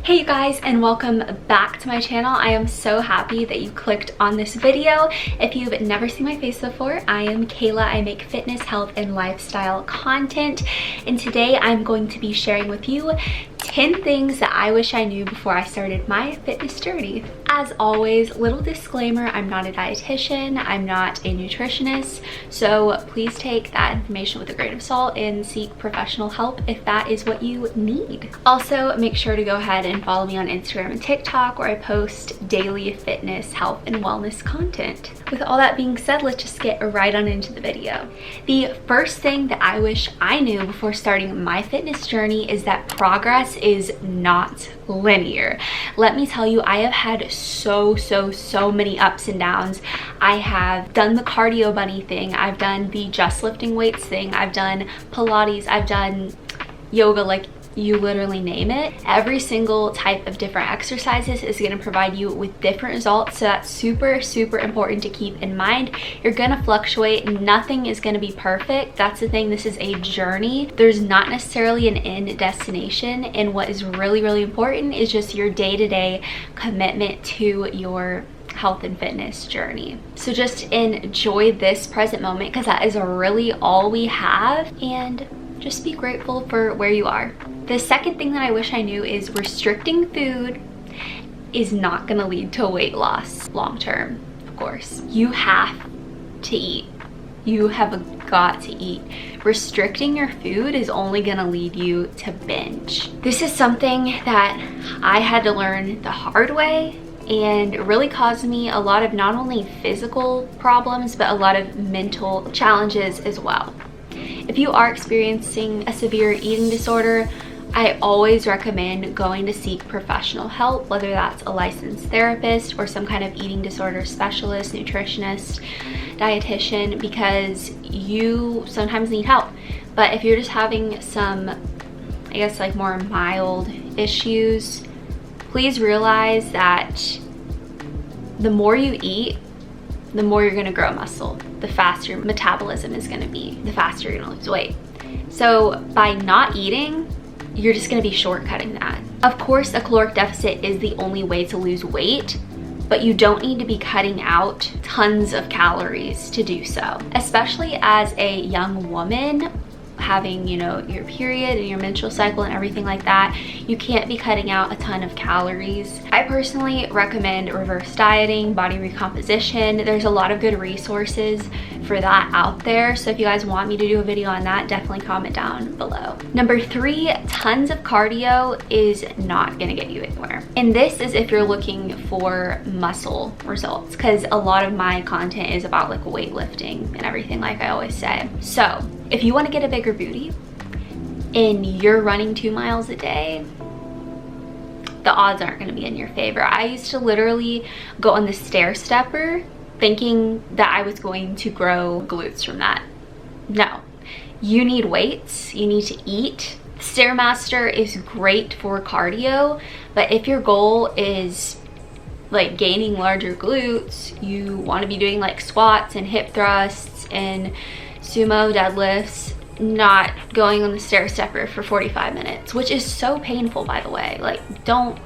Hey you guys, and welcome back to my channel. I am so happy that you clicked on this video. If you've never seen my face before, I am Kayla. I make fitness, health, and lifestyle content, and today I'm going to be sharing with you 10 things that I wish I knew before I started my fitness journey. As always, little disclaimer, I'm not a dietitian, I'm not a nutritionist, so please take that information with a grain of salt and seek professional help if that is what you need. Also, make sure to go ahead and follow me on Instagram and TikTok, where I post daily fitness, health, and wellness content. With all that being said, let's just get right on into the video. The first thing that I wish I knew before starting my fitness journey is that progress is not linear. Let me tell you, I have had so many ups and downs. I have done the cardio bunny thing, I've done the just lifting weights thing, I've done Pilates, I've done yoga, like you literally name it. Every single type of different exercises is going to provide you with different results, so that's super important to keep in mind. You're going to fluctuate, nothing is going to be perfect. That's the thing, this is a journey. There's not necessarily an end destination, and what is really important is just your day-to-day commitment to your health and fitness journey. So just enjoy this present moment, because that is really all we have, and just be grateful for where you are. The second thing that I wish I knew is restricting food is not going to lead to weight loss long term. Of course, you have to eat. You have got to eat. Restricting your food is only going to lead you to binge. This is something that I had to learn the hard way, and it really caused me a lot of not only physical problems, but a lot of mental challenges as well. If you are experiencing a severe eating disorder, I always recommend going to seek professional help, whether that's a licensed therapist or some kind of eating disorder specialist, nutritionist, dietitian, because you sometimes need help. But if you're just having some, I guess, like more mild issues, please realize that the more you eat, the more you're gonna grow muscle, the faster your metabolism is gonna be, the faster you're gonna lose weight. So by not eating, you're just gonna be shortcutting that. Of course, a caloric deficit is the only way to lose weight, but you don't need to be cutting out tons of calories to do so. Especially as a young woman, having, you know, your period and your menstrual cycle and everything like that, you can't be cutting out a ton of calories. I personally recommend reverse dieting, body recomposition. There's a lot of good resources for that out there, so if you guys want me to do a video on that, definitely comment down below. Number 3, tons of cardio is not gonna get you anywhere. And this is if you're looking for muscle results, because a lot of my content is about like weightlifting and everything, like I always say. So if you want to get a bigger booty and you're running 2 miles a day, the odds aren't going to be in your favor. I used to literally go on the stair stepper thinking that I was going to grow glutes from that. No, you need weights, you need to eat. Stairmaster is great for cardio, but if your goal is like gaining larger glutes, you want to be doing like squats and hip thrusts and sumo deadlifts, not going on the stair stepper for 45 minutes, which is so painful, by the way. Like,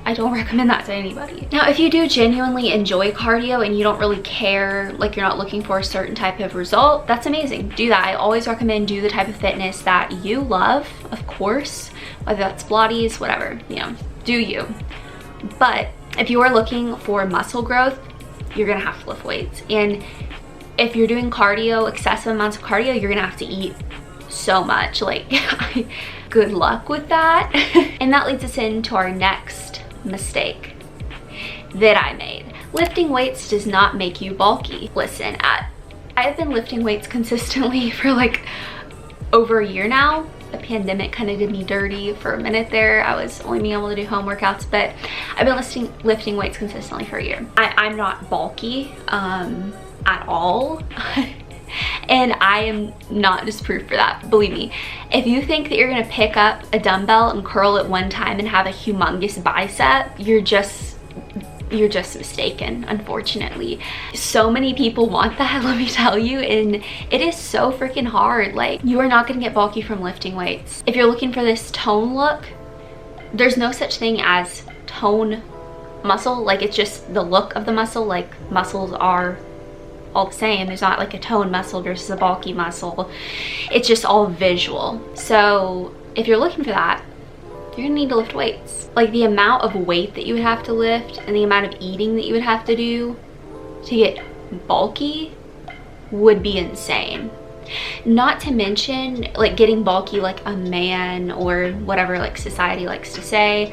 I don't recommend that to anybody. Now, if you do genuinely enjoy cardio and you don't really care, like you're not looking for a certain type of result, that's amazing. Do that. I always recommend do the type of fitness that you love, of course, whether that's Pilates, whatever, you know, do you. But if you are looking for muscle growth, you're gonna have to lift weights. And if you're doing cardio, excessive amounts of cardio, you're gonna have to eat so much. Like, good luck with that. And that leads us into our next mistake that I made. Lifting weights does not make you bulky. Listen, I've been lifting weights consistently for like over a year now. The pandemic kind of did me dirty for a minute there. I was only being able to do home workouts, but I've been lifting weights consistently for a year. I'm not bulky at all. And I am not disproof for that, believe me. If you think that you're gonna pick up a dumbbell and curl it one time and have a humongous bicep, you're just mistaken, unfortunately. So many people want that, let me tell you, and it is so freaking hard. Like, you are not gonna get bulky from lifting weights. If you're looking for this tone look, there's no such thing as tone muscle, like it's just the look of the muscle. Like muscles are all the same. There's not like a toned muscle versus a bulky muscle. It's just all visual. So if you're looking for that, you're gonna need to lift weights. Like the amount of weight that you would have to lift and the amount of eating that you would have to do to get bulky would be insane. Not to mention like getting bulky like a man or whatever like society likes to say.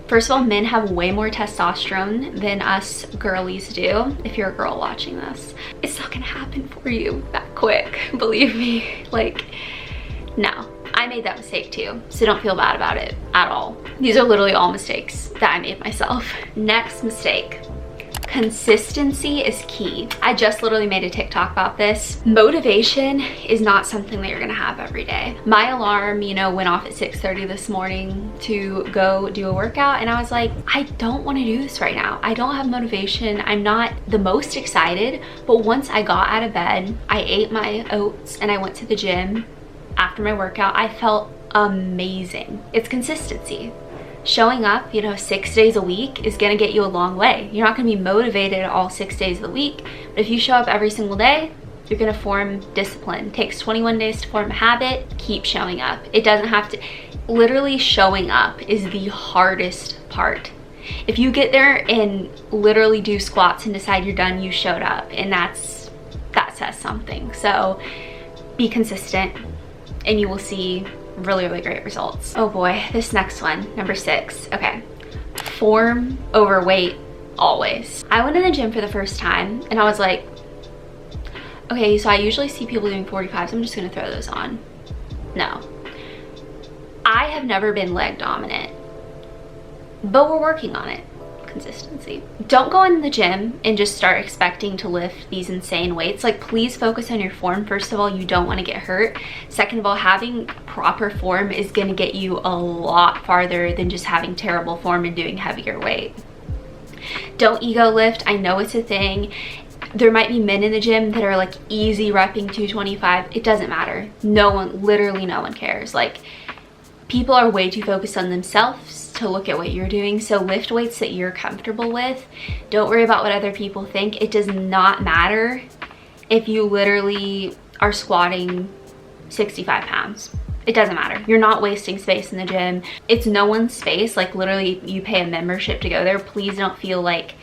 First of all, men have way more testosterone than us girlies do. If you're a girl watching this, it's not gonna happen for you that quick, believe me. Like, no. I made that mistake too, so don't feel bad about it at all. These are literally all mistakes that I made myself. Next mistake. Consistency is key. I just literally made a TikTok about this. Motivation is not something that you're gonna have every day. My alarm, you know, went off at 6:30 this morning to go do a workout, and I was like, I don't wanna do this right now. I don't have motivation. I'm not the most excited, but once I got out of bed, I ate my oats and I went to the gym after my workout, I felt amazing. It's consistency. Showing up, you know, 6 days a week is gonna get you a long way. You're not gonna be motivated all 6 days of the week, but if you show up every single day, you're gonna form discipline. It takes 21 days to form a habit. Keep showing up. It doesn't have to, literally showing up is the hardest part. If you get there and literally do squats and decide you're done, you showed up, and that says something. So be consistent and you will see really, really great results. Oh boy, this next one, number 6. Okay, form over weight always. I went in the gym for the first time and I was like, okay, so I usually see people doing 45s. I'm just gonna throw those on. No. I have never been leg dominant, but we're working on it. Consistency. Don't go in the gym and just start expecting to lift these insane weights. Like, please focus on your form. First of all, you don't want to get hurt. Second of all, having proper form is going to get you a lot farther than just having terrible form and doing heavier weight. Don't ego lift. I know it's a thing. There might be men in the gym that are like easy repping 225. It doesn't matter. No one, literally no one cares. Like, people are way too focused on themselves to look at what you're doing. So lift weights that you're comfortable with. Don't worry about what other people think. It does not matter if you literally are squatting 65 pounds. It doesn't matter. You're not wasting space in the gym. It's no one's space. Like, literally, you pay a membership to go there. Please don't feel like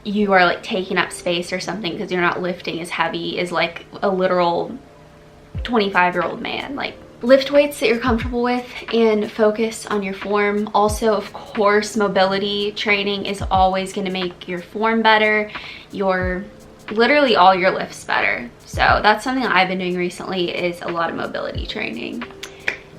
you are like taking up space or something because you're not lifting as heavy as like a literal 25-year-old man. Like, lift weights that you're comfortable with and focus on your form. Also, of course, mobility training is always going to make your form better, literally all your lifts better. So that's something that I've been doing recently, is a lot of mobility training.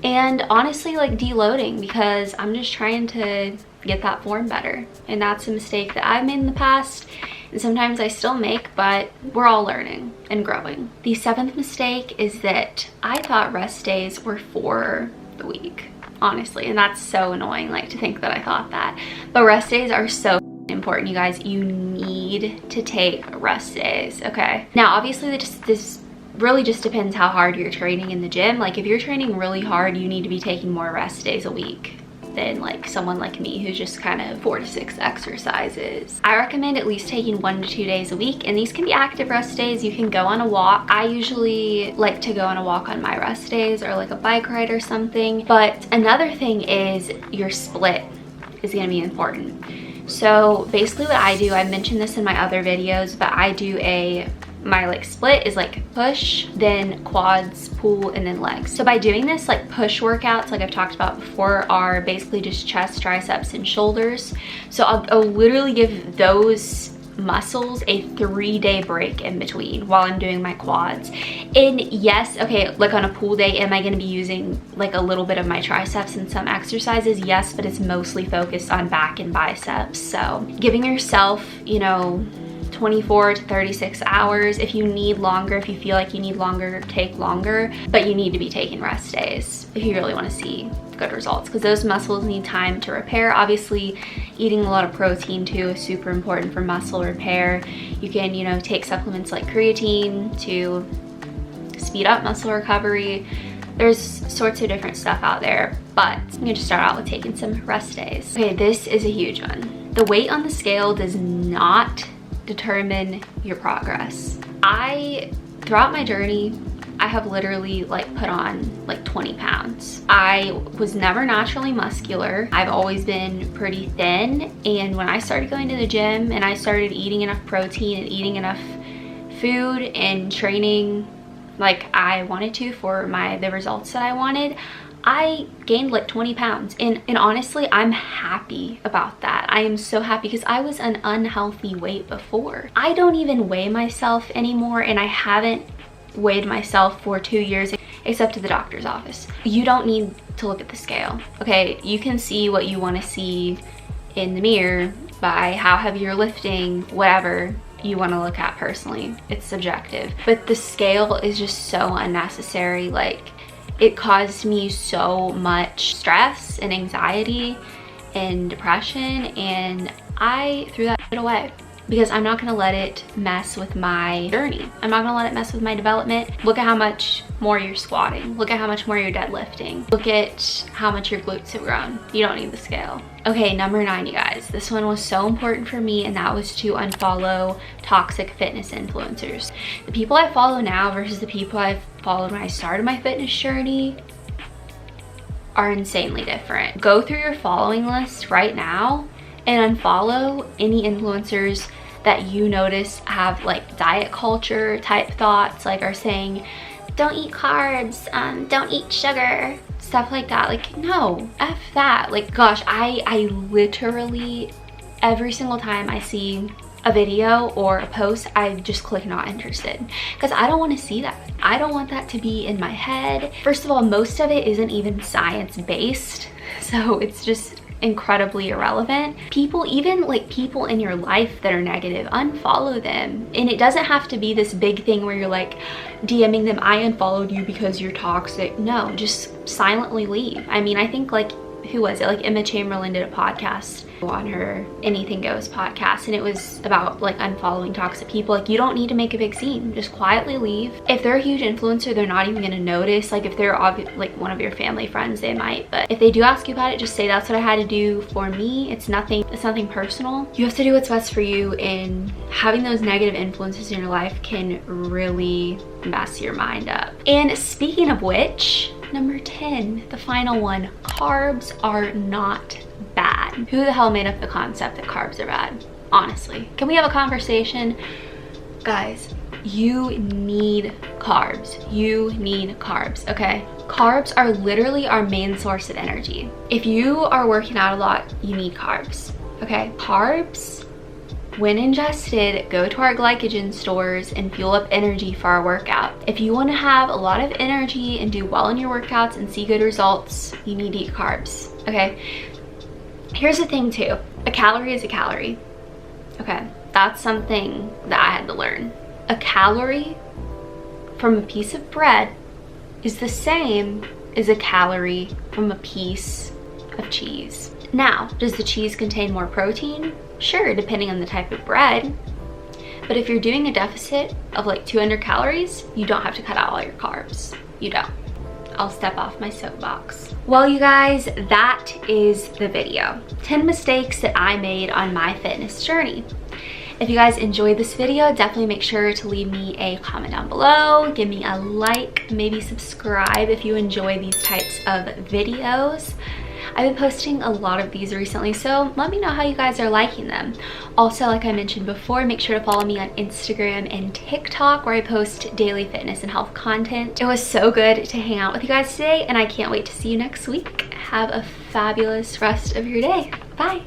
And honestly, like deloading, because I'm just trying to get that form better. And that's a mistake that I've made in the past, and sometimes I still make, but we're all learning and growing. The 7th mistake is that I thought rest days were for the week, honestly, and that's so annoying, like, to think that I thought that. But rest days are so important, you guys. You need to take rest days, okay? Now, obviously, this really just depends how hard you're training in the gym. Like, if you're training really hard, you need to be taking more rest days a week than like someone like me who's just kind of 4 to 6 exercises. I recommend at least taking 1 to 2 days a week, and these can be active rest days. You can go on a walk. I usually like to go on a walk on my rest days, or like a bike ride or something. But another thing is your split is going to be important. So basically what I do, I mentioned this in my other videos, but I do my like split is like push, then quads, pull, and then legs. So by doing this, like push workouts, like I've talked about before, are basically just chest, triceps, and shoulders. So I'll literally give those muscles a 3-day break in between while I'm doing my quads. And yes, okay, like on a pull day, am I going to be using like a little bit of my triceps in some exercises? Yes, but it's mostly focused on back and biceps. So giving yourself, you know, 24 to 36 hours. If you need longer, if you feel like you need longer, take longer, but you need to be taking rest days if you really want to see good results, because those muscles need time to repair. Obviously, eating a lot of protein too is super important for muscle repair. You can, you know, take supplements like creatine to speed up muscle recovery. There's sorts of different stuff out there, but I'm gonna just start out with taking some rest days. Okay, this is a huge one. The weight on the scale does not determine your progress. Throughout my journey, I have literally like put on like 20 pounds. I was never naturally muscular. I've always been pretty thin. And when I started going to the gym and I started eating enough protein and eating enough food and training like I wanted to for the results that I wanted, I gained like 20 pounds. And honestly, I'm happy about that. I am so happy because I was an unhealthy weight before. I don't even weigh myself anymore, and I haven't weighed myself for 2 years except to the doctor's office. You don't need to look at the scale, okay? You can see what you want to see in the mirror by how heavy you're lifting, whatever you want to look at personally. It's subjective. But the scale is just so unnecessary. Like, it caused me so much stress and anxiety and depression, and I threw that shit away because I'm not gonna let it mess with my journey. I'm not gonna let it mess with my development. Look at how much more you're squatting. Look at how much more you're deadlifting. Look at how much your glutes have grown. You don't need the scale. Okay, number 9, you guys. This one was so important for me, and that was to unfollow toxic fitness influencers. The people I follow now versus the people I followed when I started my fitness journey are insanely different. Go through your following list right now and unfollow any influencers that you notice have like diet culture type thoughts, like are saying, don't eat carbs, don't eat sugar, stuff like that. Like, no, F that. Like, gosh, I literally, every single time I see a video or a post, I just click not interested because I don't want to see that. I don't want that to be in my head. First of all, most of it isn't even science-based, so it's just incredibly irrelevant. People, even like people in your life that are negative, unfollow them. And it doesn't have to be this big thing where you're like DMing them, I unfollowed you because you're toxic. No, just silently leave. I mean, I think like, who was it? Like Emma Chamberlain did a podcast on her Anything Goes podcast, and it was about like unfollowing toxic people. Like, you don't need to make a big scene, just quietly leave. If they're a huge influencer, they're not even gonna notice. Like, if they're like one of your family friends, they might, but if they do ask you about it, just say that's what I had to do for me. It's nothing personal. You have to do what's best for you, and having those negative influences in your life can really mess your mind up. And speaking of which, number 10, the final one, carbs are not bad. Who the hell made up the concept that carbs are bad? Honestly, can we have a conversation? Guys, you need carbs. You need carbs, okay? Carbs are literally our main source of energy. If you are working out a lot, you need carbs, okay? Carbs, when ingested, go to our glycogen stores and fuel up energy for our workout. If you want to have a lot of energy and do well in your workouts and see good results, you need to eat carbs, okay? Here's the thing too, a calorie is a calorie, okay? That's something that I had to learn. A calorie from a piece of bread is the same as a calorie from a piece of cheese. Now, does the cheese contain more protein? Sure, depending on the type of bread. But if you're doing a deficit of like 200 calories, you don't have to cut out all your carbs. You don't. I'll step off my soapbox. Well, you guys, that is the video. 10 mistakes that I made on my fitness journey. If you guys enjoyed this video, definitely make sure to leave me a comment down below. Give me a like, maybe subscribe if you enjoy these types of videos. I've been posting a lot of these recently, so let me know how you guys are liking them. Also, like I mentioned before, make sure to follow me on Instagram and TikTok, where I post daily fitness and health content. It was so good to hang out with you guys today, and I can't wait to see you next week. Have a fabulous rest of your day. Bye.